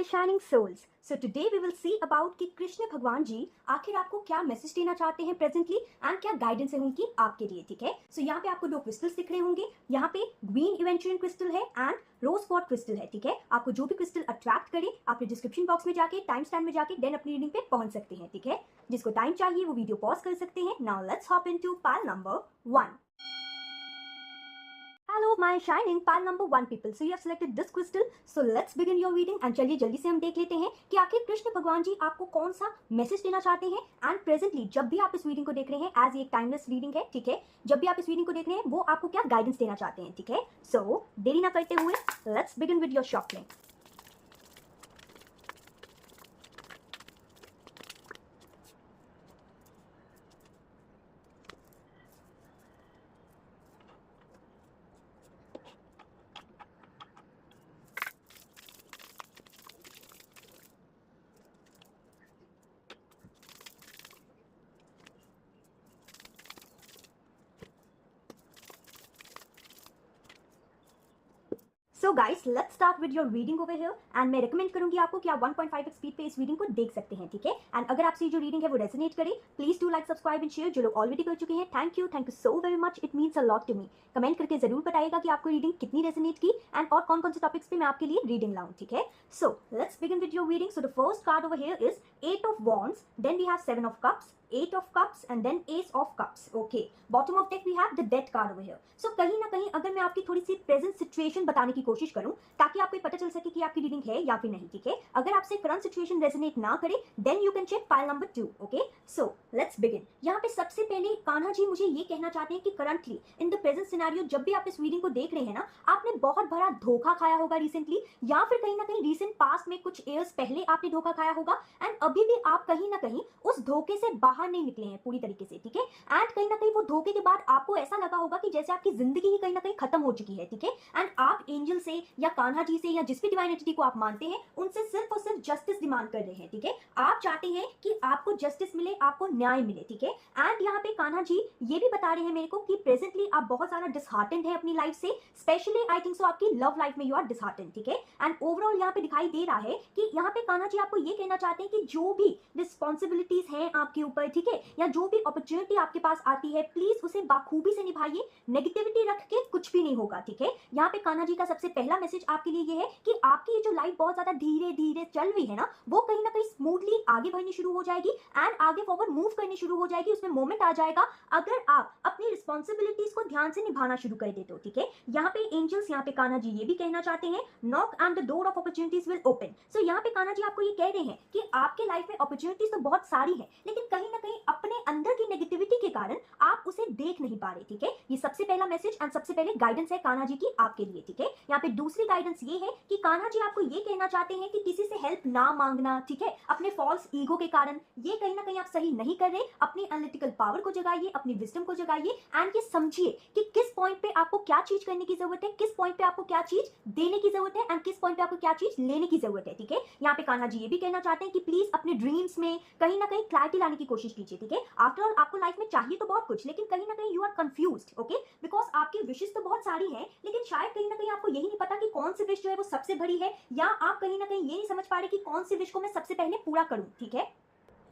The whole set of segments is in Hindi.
my shining souls. So today we will see about कि कृष्ण भगवान जी आखिर आपको क्या मैसेज देना चाहते हैं प्रेजेंटली एंड क्या गाइडेंस है उनकी आपके लिए, ठीक है। सो यहाँ पे आपको दो क्रिस्टल्स दिख रहे होंगे। यहाँ पे ग्रीन इवेंचुरियन क्रिस्टल है एंड रोज क्वार्ट्ज क्रिस्टल है, ठीक है। आपको जो भी क्रिस्टल अट्रैक्ट करे आपके डिस्क्रिप्शन बॉक्स में जाके टाइम स्टैम्प में जाके देन अपनी रीडिंग पे पहुंच सकते हैं, ठीक है। जिसको टाइम चाहिए वो वीडियो पॉज कर सकते हैं। Now let's hop into pile number 1. Hello my shining pile number 1 people. So you have selected this crystal. So let's begin your reading and चलिए जल्दी से हम देख लेते हैं कि आखिर कृष्ण भगवान जी आपको कौन सा मैसेज देना चाहते हैं। एंड प्रेजेंटली जब भी आप इस रीडिंग को देख रहे हैं एज एक टाइमलेस रीडिंग है, ठीक है, जब भी आप इस रीडिंग को देख रहे हैं वो आपको क्या गाइडेंस देना चाहते हैं, ठीक है। सो देरी ना करते हुए let's begin with your shopping. So guys let's start with your reading over here and मैं रिकमेंड करूंगी आपको कि आप 1.5x स्पीड पे इस रीडिंग को देख सकते हैं, ठीक है। एंड अगर आपसे जो रीडिंग है वो रेजोनेट करे please do like subscribe and share. जो लोग ऑलरेडी कर चुके हैं thank you so very much, it means a lot to me. Comment करके जरूर बताइएगा कि आपको रीडिंग कितनी रेजोनेट की एंड और कौन कौन से टॉपिक्स पे मैं आपके लिए रीडिंग लाऊं, ठीक है। सो let's begin with your reading. So the first card over here is 8 of wands, then we have 7 of cups, 8 of cups and then ace of cups. Okay, bottom of deck we have the death card over here. So कहीं ना कहीं अगर मैं आपकी थोड़ी सी प्रेजेंट सिचुएशन बताने की कोशिश करूं ताकि आपको पता चल सके कि आपकी रीडिंग है या फिर नहीं, ठीक है। अगर आपसे करंट सिचुएशन रेजोनेट ना करे then you can check pile number 2. Okay, so let's begin. यहाँ पे सबसे पहले कान्हा जी मुझे ये कहना चाहते हैं कि currently in the present scenario जब भी आप इस रीडिंग को देख रहे हैं ना, आपने बहुत बड़ा धोखा खाया होगा रिसेंटली, या फिर कहीं ना कहीं रिसेंट पास्ट में कुछ ईयर्स पहले आपने धोखा खाया होगा एंड अभी भी आप कहीं ना कहीं उस धोखे से बाहर नहीं निकले हैं पूरी तरीके से, ठीक है। एंड कहीं ना कहीं वो धोखे के बाद आपको ऐसा लगा होगा कि जैसे आपकी जिंदगी ही कहीं ना कहीं खत्म हो चुकी है, ठीक है। एंड आप एंजल से या कान्हा जी से या जिस भी डिवाइन एंटिटी को आप मानते हैं उनसे सिर्फ और सिर्फ जस्टिस डिमांड कर रहे हैं, ठीक है। आप चाहते हैं कि आपको जस्टिस मिले, आपको न्याय मिले, ठीक है। एंड यहाँ पे कान्हा जी ये भी बता रहे हैं मेरे को कि प्रेजेंटली आप बहुत ज्यादा डिसहार्टेंड है अपनी लाइफ से, स्पेशली आई थिंक सो आपकी लव लाइफ में यू आर डिसहार्टेंड, ठीक है। एंड ओवरऑल यहाँ पे दिखाई दे रहा है कि यहाँ पे कान्हा जी आपको ये कहना चाहते हैं कि जो भी रिस्पॉन्सिबिलिटीज हैं आपके ऊपर, ठीक है, या जो भी अपॉर्चुनिटी आपके पास आती है प्लीज उसे बाखूबी से निभाइए। नेगेटिविटी रख के कुछ भी नहीं होगा, ठीक है। यहाँ पे कान्हा जी का सबसे पहला मैसेज आपके लिए ये है कि आपकी ये जो लाइफ बहुत ज्यादा धीरे धीरे चल रही है ना, वो कहीं ना कहीं स्मूथली आगे बढ़नी शुरू हो जाएगी एंड आगे फॉरवर्ड मूव करनी शुरू हो जाएगी। उसमें मोमेंट आ जाएगा अगर आप अपनी रिस्पॉन्सिबिलिटीज को ध्यान से निभाना शुरू कर देते हो, ठीक है। यहाँ पे एंजल्स, यहाँ पे कान्हा जी ये भी कहना चाहते हैं knock and the door of opportunities will open. So यहाँ पे कान्हा जी आपको ये कह रहे हैं कि आपके लाइफ में अपॉर्चुनिटीज तो बहुत सारी है लेकिन कहीं ना कहीं अपने अंदर की नेगेटिविटी के कारण आप उसे देख नहीं पा रहे, ठीक है। ये सबसे पहला मैसेज एंड सबसे पहले गाइडेंस है कान्हा जी की आपके लिए, ठीक है। यहाँ पे दूसरी गाइडेंस ये है कि कान्हा जी आपको ये कहना चाहते हैं कि किसी से हेल्प ना मांगना, ठीक है, अपने फॉल्स ईगो के कारण। ये कहीं ना कहीं आप सही नहीं कर रहे। अपनी एनालिटिकल पावर को जगाइए, अपनी विजडम को जगाइए एंड ये समझिए कि किस पॉइंट पे आपको क्या चीज करने की जरूरत है, किस पॉइंट पे आपको क्या चीज देने की जरूरत है एंड किस पॉइंट पे आपको क्या चीज लेने की जरूरत है, ठीक है। यहाँ पे कान्हा जी ये भी कहना चाहते हैं कि प्लीज अपने ड्रीम्स में कहीं ना कहीं क्लैरिटी लाने की कोशिश कीजिए, ठीक है। आफ्टर ऑल आपको लाइफ में चाहिए तो बहुत कुछ लेकिन कहीं ना कहीं you are confused, okay, because आपकी विशेष तो बहुत सारी हैं लेकिन शायद कहीं ना कहीं आपको यही नहीं पता कि कौन सी विश जो है वो सबसे बड़ी है, या आप कहीं ना कहीं ये नहीं समझ पा रहे कि कौन सी विश को मैं सबसे पहले पूरा करूं, ठीक है।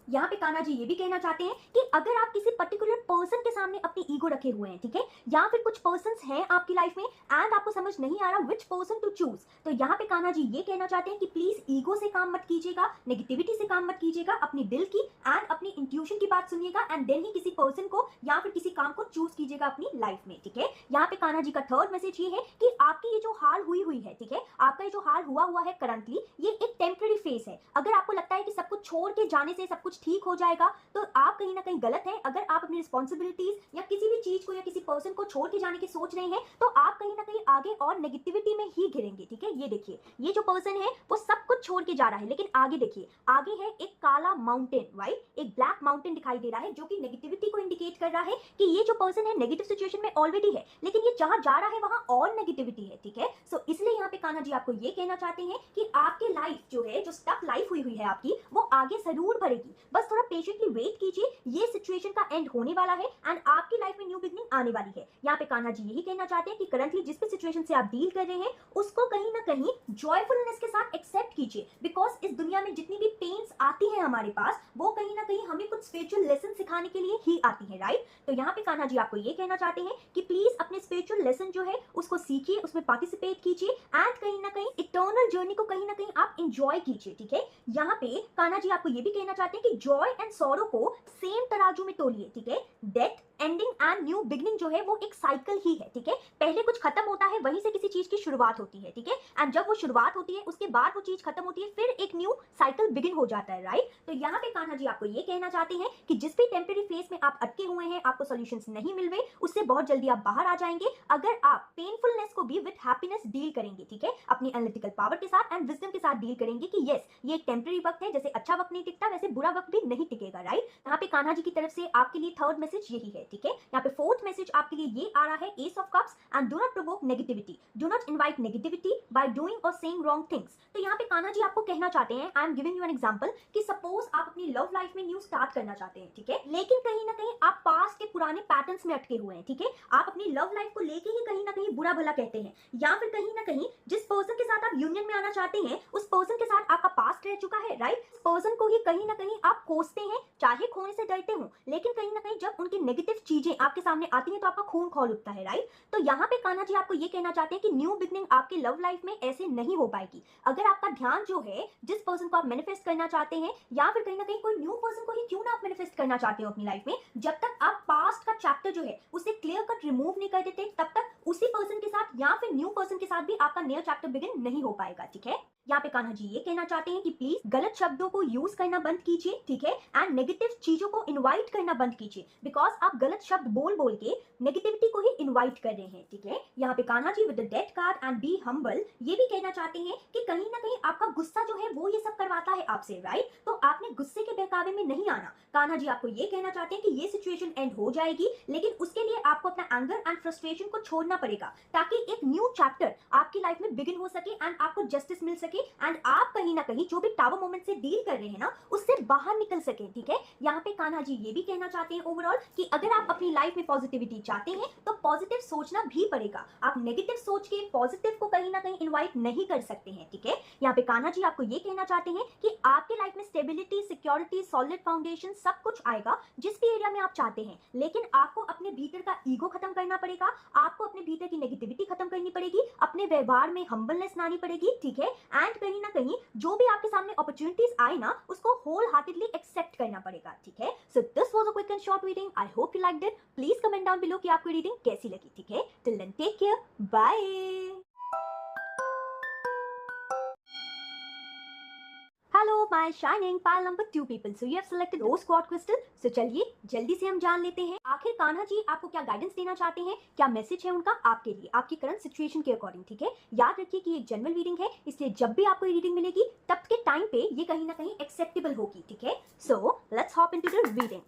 यहाँ पे कान्हा जी ये भी कहना चाहते हैं कि अगर आप किसी पर्टिकुलर पर्सन के सामने अपनी ईगो रखे हुए हैं, ठीक है, या फिर कुछ पर्सन्स हैं आपकी लाइफ में एंड आपको समझ नहीं आ रहा विच पर्सन टू चूज, तो यहाँ पे कान्हा जी ये कहना चाहते हैं कि प्लीज ईगो से काम मत कीजिएगा, नेगेटिविटी से काम मत कीजिएगा, अपनी दिल की एंड अपनी इंट्यूशन की बात सुनिएगा एंड देन ही किसी पर्सन को या फिर किसी काम को चूज कीजिएगा अपनी लाइफ में, ठीक है। यहाँ पे कान्हा जी का थर्ड मैसेज ये है कि आपकी ये जो हाल हुई है, ठीक है, आपका ये जो हाल हुआ है करंटली, ये एक टेम्पररी फेज है। अगर आपको लगता है कि सब कुछ छोड़ के जाने से सब कुछ ठीक हो जाएगा तो आप कहीं ना कहीं गलत हैं। अगर आप अपनी रिस्पॉन्सिबिलिटीज या किसी भी चीज को या किसी पर्सन को छोड़ के जाने की सोच रहे हैं तो आप कहीं ना कहीं आगे और नेगेटिविटी में ही गिरेंगे, ठीक है। ये देखिए ये जो पर्सन है वो सब कुछ छोड़ के जा रहा है लेकिन आगे देखिए, आगे है एक काला माउंटेन, राइट, एक ब्लैक माउंटेन दिखाई दे रहा है जो कि नेगेटिविटी को इंडिकेट कर रहा है कि ये जो पर्सन है नेगेटिव सिचुएशन में ऑलरेडी है लेकिन ये जहां जा रहा है वहां और नेगेटिविटी है, ठीक है। सो इसलिए यहाँ पे कान्हा जी आपको ये कहना चाहते हैं कि आपकी लाइफ जो है, जो स्टक लाइफ हुई है आपकी, वो आगे जरूर बढ़ेगी बस थोड़ा पेशेंटली वेट कीजिए, ये सिचुएशन का एंड होने वाला है एंड आपकी लाइफ में न्यू बिगनिंग आने वाली है। यहाँ पे कान्हा जी यही कहना चाहते हैं कि करंटली जिस भी सिचुएशन से आप डील कर रहे हैं उसको कहीं ना कहीं जॉयफुलनेस के साथ एक्सेप्ट कीजिए, बिकॉज इस दुनिया में जितनी भी पेन्स आती है हमारे पास वो कहीं ना कहीं हमें कुछ स्पिरिचुअल लेसन सिखाने के लिए ही आती है, राइट। तो यहाँ पे कान्हा जी आपको ये कहना चाहते हैं कि प्लीज अपने स्पिरिचुअल लेसन जो है उसको सीखिए, उसमें पार्टिसिपेट कीजिए एंड कहीं ना कहीं इटर्नल जर्नी को कहीं ना कहीं आप इंजॉय कीजिए, ठीक है। यहाँ पे कान्हा जी आपको ये भी कहना चाहते हैं कि जॉय एंड सॉरो को सेम तराजू में तोलिए, ठीक है। Death, ending and new beginning जो है वो एक साइकिल ही है, ठीक है। पहले कुछ खत्म होता है, वहीं से किसी चीज की शुरुआत होती है, ठीक है। एंड जब वो शुरुआत होती है उसके बाद वो चीज खत्म होती है, फिर एक न्यू साइकिल बिगिन हो जाता है, राइट। तो यहाँ पे कान्हा जी आपको ये कहना चाहते हैं कि जिस भी टेम्परेरी फेज में आप अटके हुए हैं, आपको सॉल्यूशंस नहीं मिल रहे, उससे बहुत जल्दी आप बाहर आ जाएंगे अगर आप पेनफुलनेस को भी विद हैप्पीनेस डील करेंगे, ठीक है। अपनी एनालिटिकल पावर के साथ एंड विजडम के साथ डील करेंगे कि यस ये एक टेम्परेरी वक्त है, जैसे अच्छा वक्त नहीं टिकता वैसे बुरा वक्त भी नहीं टिकेगा, राइट। यहाँ पे कान्हा जी की तरफ से आपके लिए थर्ड मैसेज यही है, ठीक है। यहाँ पे फोर्थ मैसेज आपके लिए ये आ रहा है, S of cups and do not provoke negativity, do not invite negativity by doing और सेइंग रॉन्ग थिंग्स। तो यहाँ पे कान्हा जी आपको कहना चाहते हैं, I am giving you an example, कि सपोज आप अपनी लव लाइफ में न्यू स्टार्ट करना चाहते हैं, ठीक है, लेकिन कहीं ना कहीं आप पास्ट के पुराने पैटर्न्स में अटके हुए हैं, ठीक है। आप अपनी लव लाइफ को लेके ही कहीं ना कहीं बुरा भला कहते हैं, या फिर कहीं ना कहीं जिस पर्सन के साथ आप यूनियन में आना चाहते हैं उस पर्सन के साथ आपका पास्ट रह चुका है, राइट। पर्सन को ही कहीं ना कहीं आप कोसते हैं, चाहे खोने से डरते हो, लेकिन कहीं ना कहीं जब उनकी नेगेटिव चीजें आपके सामने आती हैं तो आपका खून खौल उठता है, राइट। तो यहाँ पे कान्हा जी आपको ये कहना चाहते हैं कि न्यू बिगनिंग आपके लव लाइफ में ऐसे नहीं हो पाएगी अगर आपका ध्यान जो है जिस पर्सन को आप मैनिफेस्ट करना चाहते हैं, या फिर कहीं ना कहीं कोई न्यू पर्सन को ही क्यों ना आप मैनिफेस्ट करना चाहते हो अपनी लाइफ में, जब तक आप पास्ट का चैप्टर जो है उसे क्लियर कट रिमूव नहीं कर देते तब तक उसी पर्सन के साथ या फिर न्यू पर्सन के साथ भी आपका नया चैप्टर बिगिन नहीं हो पाएगा, ठीक है। यहाँ पे कान्हा जी ये कहना चाहते हैं कि प्लीज गलत शब्दों को यूज करना बंद कीजिए, ठीक है, एंड नेगेटिव चीजों को इनवाइट करना बंद कीजिए, बिकॉज आप गलत शब्द बोल बोल के नेगेटिविटी को ही इनवाइट कर रहे हैं, ठीक है। यहाँ पे Kanha ji with the death card and be humble ये भी कहना चाहते हैं कि कहीं ना कहीं आपका गुस्सा जो है वो ये सब करवाता है आपसे, राइट। तो आपने गुस्से के बहकावे में नहीं आना। कान्हा जी आपको ये कहना चाहते हैं कि ये सिचुएशन एंड हो जाएगी, लेकिन उसके लिए आपको अपना एंगर एंड फ्रस्ट्रेशन को छोड़ना पड़ेगा ताकि एक न्यू चैप्टर आपकी लाइफ में बिगिन हो सके एंड आपको जस्टिस मिल सके एंड आप कहीं ना कहीं जो भी टावर मोमेंट से डील कर रहे हैं ना उससे बाहर निकल सके, ठीक है। यहाँ पे कान्हा जी ये भी कहना चाहते हैं ओवरऑल कि अगर आप अपनी लाइफ में पॉजिटिविटी चाहते हैं तो पॉजिटिव सोचना भी पड़ेगा। आप नेगेटिव सोच के पॉजिटिव को कहीं ना कहीं इनवाइट नहीं कर सकते हैं, ठीक है। यहाँ पे कान्हा जी आपको ये कहना चाहते हैं कि आपके लाइफ में स्टेबिलिटी, सिक्योरिटी, सॉलिड फाउंडेशन सब कुछ आएगा जिस भी एरिया में आप चाहते हैं, लेकिन आपको अपने भीतर का ईगो खत्म करना पड़ेगा, आपको अपने भीतर की नेगेटिविटी खत्म करनी पड़ेगी, अपने व्यवहार में हम्बलनेस लानी पड़ेगी, ठीक है। एंड कहीं ना कहीं जो भी आपके सामने अपॉर्चुनिटीज आए ना उसको होल हार्टेडली एक्सेप्ट करना पड़ेगा, ठीक है। So this was a quick and short reading. I hope you liked it. Please comment down below कि आपको रीडिंग कैसी लगी, ठीक है। Till then take care, bye. Hello, my shining pile number 2 people. So you have selected rose quartz crystal. So चलिए जल्दी से हम जान लेते हैं आखिर कान्हा जी आपको क्या गाइडेंस देना चाहते हैं, क्या मैसेज है उनका आपके लिए आपकी करंट सिचुएशन के अकॉर्डिंग, ठीक है। याद रखिए कि ये जनरल रीडिंग है, इसलिए जब भी आपको ये रीडिंग मिलेगी तब के टाइम पे ये कहीं ना कहीं एक्सेप्टेबल होगी, ठीक है। So let's hop into the reading.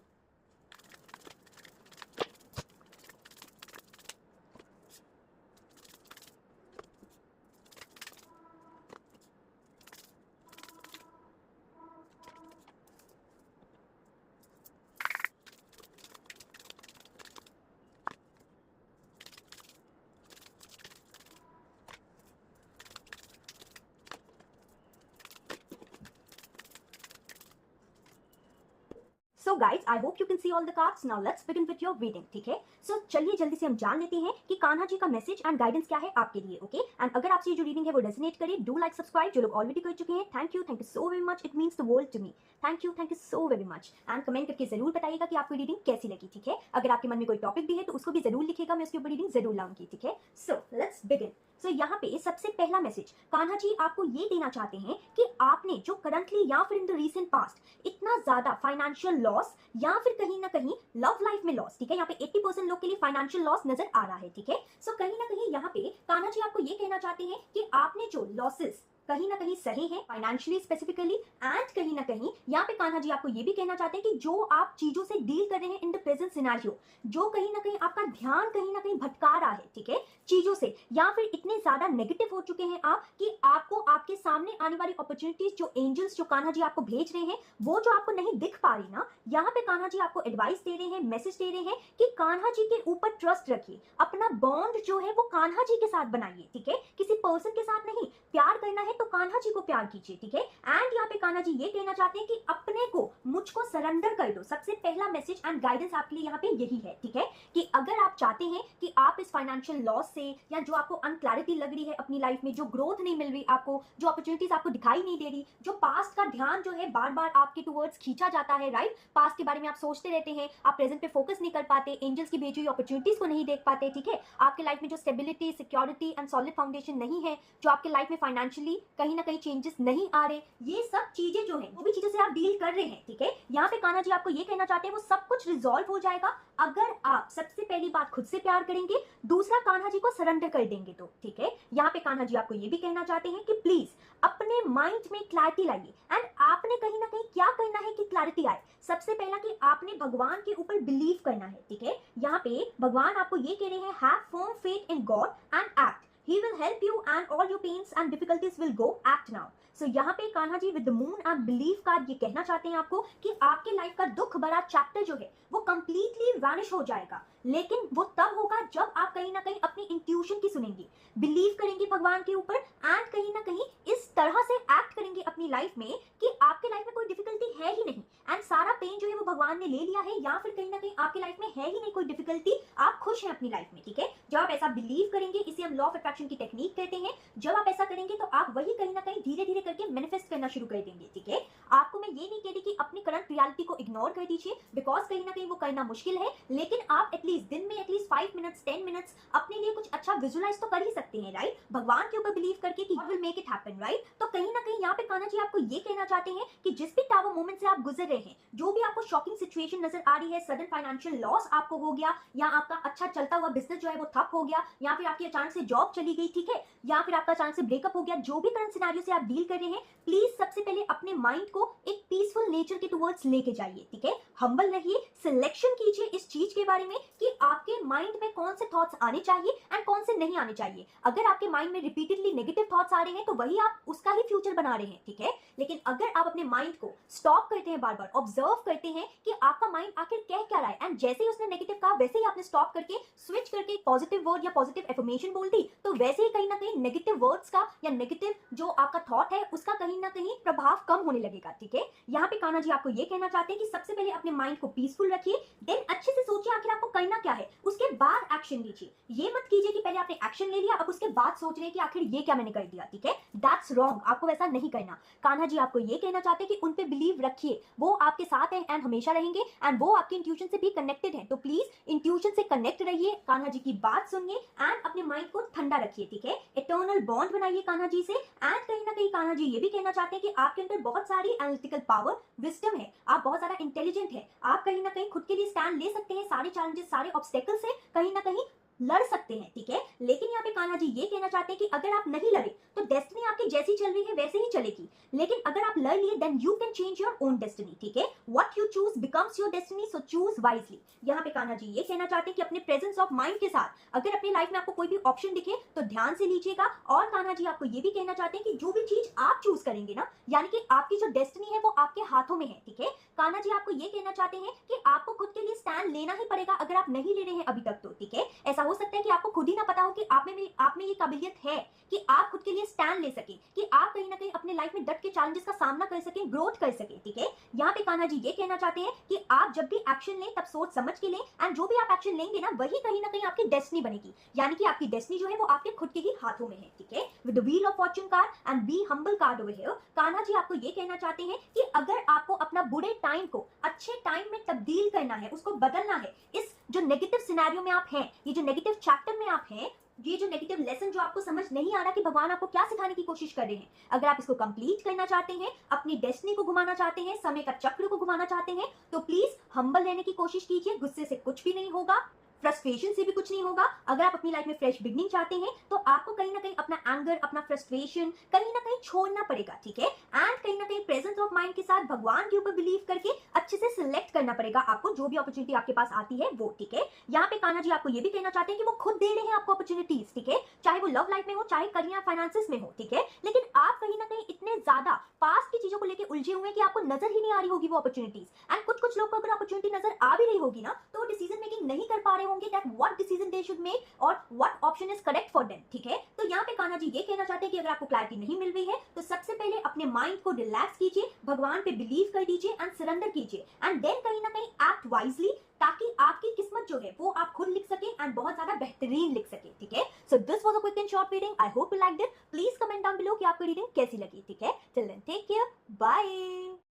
So guys I hope you can see all the cards. Now let's begin with your reading, ठीक है। सो चलिए जल्दी से हम जान लेते हैं कि कान्हा जी का मैसेज एंड गाइडेंस क्या है आपके लिए, ओके। एंड अगर आपसे ये जो रीडिंग है वो रेजोनेट करे, डू लाइक सब्सक्राइब, जो लोग ऑलरेडी कर चुके हैं thank you so very much, it means the world to me. Thank you so very much. And comment करके जरूर बताइएगा कि आपको रीडिंग कैसी लगी, ठीक है। अगर आपके मन में कोई टॉपिक भी है तो उसको भी जरूर लिखेगा, मैं उसके ऊपर रीडिंग जरूर लाऊंगी, ठीक है। सो लेट्स बिगिन। सो यहाँ पे सबसे पहला मैसेज कान्हा जी आपको ये देना चाहते हैं कि आपने जो करंटली या फिर इन द रीसेंट पास्ट इतना ज्यादा फाइनेंशियल लॉस या फिर कहीं ना कहीं लव लाइफ में लॉस, ठीक है। यहाँ पे 80% लोग के लिए फाइनेंशियल लॉस नजर आ रहा है, ठीक है। सो कहीं ना कहीं यहाँ पे कान्हा जी आपको ये कहना चाहते हैं कि आपने जो लॉसेस कहीं ना कहीं सही है फाइनेंशियली स्पेसिफिकली, एंड कहीं ना कहीं यहाँ पे कान्हा जी आपको ये भी कहना चाहते हैं कि जो आप चीजों से डील कर रहे हैं इन द प्रेजेंट सिनेरियो, जो कहीं ना कहीं आपका ध्यान कहीं ना कहीं भटका रहा है, ठीक है, चीजों से, या फिर इतने ज्यादा नेगेटिव हो चुके हैं आप कि आपको आपके सामने आने वाली अपॉर्चुनिटीज जो एंजल्स जो कान्हा जी आपको भेज रहे हैं वो जो आपको नहीं दिख पा रही ना, यहाँ पे कान्हा जी आपको एडवाइस दे रहे हैं, मैसेज दे रहे हैं कि कान्हा जी के ऊपर ट्रस्ट रखिए, अपना बॉन्ड जो है वो कान्हा जी के साथ बनाइए, ठीक है, किसी पर्सन के साथ नहीं। प्यार करना है तो कान्हा जी को प्यार कीजिए, ठीक है। एंड यहाँ पे कान्हा जी ये कहना चाहते हैं कि अपने को मुझको सरेंडर कर दो। सबसे पहला मैसेज एंड गाइडेंस आपके लिए यहाँ पे यही है, ठीक है, कि अगर आप चाहते हैं कि आप इस फाइनेंशियल लॉस से, या जो आपको अनक्लैरिटी लग रही है अपनी लाइफ में, जो ग्रोथ नहीं मिल रही आपको, जो अपॉर्चुनिटीज आपको दिखाई नहीं दे रही, जो पास्ट का ध्यान जो है बार बार आपके टुवर्ड्स खींचा जाता है, राइट, पास्ट के बारे में आप सोचते रहते हैं, आप प्रेजेंट पे फोकस नहीं कर पाते, एंजल्स की भेजी हुई अपॉर्चुनिटीज को नहीं देख पाते, ठीक है, आपके लाइफ में जो stability, security and solid foundation नहीं है, जो आपके लाइफ में फाइनेंशियली कहीं ना कहीं चेंजेस नहीं आ रहे, ये सब चीजें जो है वो भी चीजों से आप डील कर रहे हैं, ठीक है। यहाँ पे कान्हा जी आपको ये कहना चाहते हैं वो सब कुछ रिजॉल्व हो जाएगा अगर आप सबसे पहली बात खुद से प्यार करेंगे, दूसरा कान्हा जी को सरेंडर कर देंगे तो, ठीक है। यहाँ पे कान्हा जी आपको ये भी कहना चाहते हैं कि प्लीज अपने माइंड में क्लैरिटी लाइए, एंड आपने कहीं ना कहीं क्या करना है कि क्लैरिटी आए। सबसे पहला कि आपने भगवान के ऊपर बिलीव करना है, ठीक है। यहाँ पे भगवान आपको ये कह रहे हैं, have firm faith in God and act, he will help you and all your pains and difficulties will go, act now। So यहाँ पे Kanha ji with the moon and believe card ये कहना चाहते हैं आपको कि आपके लाइफ का दुख भरा चैप्टर जो है वो कंप्लीटली वैनिश हो जाएगा, लेकिन वो तब होगा जब आप कहीं ना कहीं अपनी इंट्यूशन की सुनेंगे, बिलीव करेंगे भगवान के ऊपर, एंड कहीं ना कहीं इस तरह से एक्ट करेंगे अपनी लाइफ में कि आपके लाइफ में कोई डिफिकल्टी है ही नहीं, एंड सारा पेन जो है वो भगवान ने ले लिया है, या फिर कहीं ना कहीं आपके लाइफ में है ही नहीं कोई डिफिकल्टी, आप खुश हैं अपनी लाइफ में, ठीक है। जब आप ऐसा बिलीव करेंगे, इसे हम लॉ ऑफ अट्रैक्शन की टेक्निक कहते हैं, जब आप ऐसा करेंगे तो आप वही कहीं ना कहीं धीरे धीरे करके मैनिफेस्ट करना शुरू कर देंगे, ठीक है। आपको मैं ये नहीं कह रही कि अपनी करंट रियलिटी को इग्नोर कर दीजिए, बिकॉज कहीं ना कहीं वो करना मुश्किल है, लेकिन आप एटलीस्ट दिन में एटलीस्ट 5 मिनट्स 10 मिनट्स अपने लिए कुछ अच्छा विजुअलाइज तो कर ही सकते हैं, राइट, भगवान के ऊपर बिलीव करके कि God will make it happen, right. तो कहीं ना कहीं यहाँ पे कान्हा जी आपको ये कहना चाहते हैं कि जिस भी टावर मोमेंट से आप गुजर रहे हैं, जो भी आपको शॉकिंग सिचुएशन नजर आ रही है, सडन फाइनेंशियल लॉस आपको हो गया, या आपका अच्छा चलता हुआ बिजनेस जो है वो ठप हो गया, या फिर आपकी अचानक से जॉब चली गई, ठीक है, या फिर आपका अचानक से ब्रेकअप हो गया, जो भी करंट सिनेरियो से आप डील कर रहे हैं, प्लीज सबसे पहले अपने माइंड को एक पीसफुल नेचर के टुवर्ड्स लेके जाइए, ठीक है। हम्बल रहिए, सिलेक्शन कीजिए इस चीज के बारे में कि आपके माइंड में कौन से थॉट्स आने चाहिए एंड कौन से नहीं आने चाहिए। अगर आपके माइंड में रिपीटेडली नेगेटिव थॉट्स आ रहे हैं तो वही आप उसका ही फ्यूचर बना रहे हैं, ठीक है। लेकिन अगर आप अपने माइंड को स्टॉप करते हैं, बार बार ऑब्जर्व करते हैं कि आपका माइंड आखिर कह क्या रहा है, एंड जैसे ही उसने नेगेटिव कहा वैसे ही आपने स्टॉप करके स्विच करके पॉजिटिव वर्ड या पॉजिटिव एफर्मेशन बोल दी, तो वैसे ही कहीं ना कहीं नेगेटिव वर्ड्स का या नेगेटिव जो आपका थॉट है उसका कहीं ना कहीं प्रभाव कम होने लगेगा, ठीक है। यहाँ पे कान्हा जी आपको ये कहना चाहते हैं कि सबसे पहले अपने माइंड को पीसफुल रखिए, देन अच्छे से सोचिए आखिर आपको करना क्या है, उसके बाद एक्शन लीजिए। ये मत कीजिए कि पहले आपने एक्शन ले लिया अब उसके बाद सोच रहे हैं कि आखिर ये क्या मैंने कर दिया, ठीक है, दैट्स रॉन्ग, आपको वैसा नहीं करना। कान्हा जी आपको ये कहना चाहते हैं कि उन पे बिलीव रखिए, वो आपके साथ हैं एंड हमेशा रहेंगे, एंड वो आपकी इंट्यूशन से भी कनेक्टेड है, तो प्लीज इंट्यूशन से कनेक्ट रहिए, कान्हा जी की बात सुनिए एंड अपने माइंड को ठंडा रखिए, ठीक है। इटर्नल बॉन्ड बनाइए कान्हा जी से, एंड कहीं ना कहीं कान्हा जी ये भी कहना चाहते हैं कि आपके अंदर बहुत सारी एनालिटिकल पावर, विजडम है, आप बहुत सारा इंटेलिजेंट है, आप कहीं ना कहीं खुद के लिए स्टैंड ले सकते हैं, सारे चैलेंजेस सारे ऑब्स्टेकल से कहीं ना कहीं लड़ सकते हैं, ठीक है। लेकिन यहाँ पे कान्हा जी ये कहना चाहते हैं कि अगर आप नहीं लड़े तो डेस्टिनी आपकी जैसी चल रही है वैसे ही चलेगी, लेकिन अगर आप लड़ लिए then you can change your own destiny, ठीक है। What you choose becomes your destiny, so choose wisely. यहाँ पे कान्हा जी ये कहना चाहते हैं कि अपने प्रेजेंस ऑफ माइंड के साथ अगर अपनी लाइफ में आपको कोई भी ऑप्शन दिखे तो ध्यान से लीजिएगा, और कान्हा जी आपको ये भी कहना चाहते हैं कि जो भी चीज आप चूज करेंगे ना, यानी कि आपकी जो डेस्टिनी है वो आपके हाथों में है, ठीक है। कान्हा जी आपको ये कहना चाहते हैं कि आपको खुद के लिए स्टैंड लेना ही पड़ेगा अगर आप नहीं ले रहे हैं अभी तक तो, ठीक है। ऐसा हो सकता है कि आपको खुद ही ना पता हो कि आप में ये काबिलियत है कि आप खुद के लिए स्टैंड ले सके, कि आप कहीं ना कहीं अपने लाइफ में डट के चैलेंजेस का सामना कर सके, ग्रोथ कर सके, ठीक है। यहाँ पे कान्हा जी ये कहना चाहते हैं कि आप जब भी एक्शन लें तब सोच समझ के लें, एंड जो भी आप एक्शन लेंगे ना वही कहीं ना कहीं आपकी डेस्टिनी बनेगी, यानी कि आपकी डेस्टिनी जो है वो आपके खुद के ही हाथों में है, ठीक है। With the wheel of fortune card and be humble card over here, Kanha ji आपको ये कहना चाहते हैं कि अगर आपको अपना बुरे टाइम को अच्छे टाइम में तब्दील करना है, उसको बदलना है, इस जो नेगेटिव सिनेरियो में आप हैं, ये जो नेगेटिव चैप्टर में आप हैं, ये जो नेगेटिव लेसन जो आपको समझ नहीं आ रहा कि भगवान आपको क्या सिखाने की कोशिश कर रहे हैं, अगर आप इसको कंप्लीट करना चाहते हैं, अपनी डेस्टिनी को घुमाना चाहते हैं, समय का चक्र को घुमाना चाहते हैं, तो प्लीज हम्बल रहने की कोशिश कीजिए, गुस्से से कुछ भी नहीं होगा, फ्रस्ट्रेशन से भी कुछ नहीं होगा। अगर आप अपनी लाइफ में फ्रेश बिगनिंग चाहते हैं तो आपको कहीं ना कहीं अपना एंगर, अपना फ्रस्ट्रेशन कहीं ना कहीं छोड़ना पड़ेगा, ठीक है। एंड कहीं ना कहीं प्रेजेंस ऑफ माइंड के साथ भगवान के ऊपर बिलीव करके अच्छे से सिलेक्ट करना पड़ेगा आपको जो भी अपॉर्चुनिटी आपके पास आती है वो, ठीक है। यहाँ पे कान्हा जी आपको ये भी कहना चाहते हैं कि वो खुद दे रहे हैं आपको अपॉर्चुनिटीज, ठीक है, चाहे वो लव लाइफ में हो, चाहे करियर फाइनेंसिस में हो, ठीक है। लेकिन आप कहीं ना कहीं इतने ज्यादा पास्ट की चीजों को लेकर उलझे हुए हैं कि आपको नजर ही नहीं आ रही होगी वो अपॉर्चुनिटीज। एंड कुछ कुछ लोग को अगर अपॉर्चुनिटी नजर आ भी रही होगी ना तो वो डिसीजन मेकिंग नहीं कर पा रहे होंगे that what decision they should make और what option is correct for them, ठीक है। तो यहाँ पे कान्हा जी ये कहना चाहते हैं कि अगर आपको क्लैरिटी नहीं मिल रही है तो सबसे पहले अपने माइंड को रिलैक्स कीजिए, भगवान पे बिलीव कर दीजिए एंड सरेंडर कीजिए एंड देन कहीं ना कहीं एक्ट वाइजली, ताकि आपकी किस्मत जो है वो आप खुद लिख सके एंड बहुत ज्यादा बेहतरीन लिख सके, ठीक है। So this was a quick and short reading. I hope you liked it. Please comment down below कि आपको रीडिंग कैसी लगी, ठीक है। Till then take care, bye.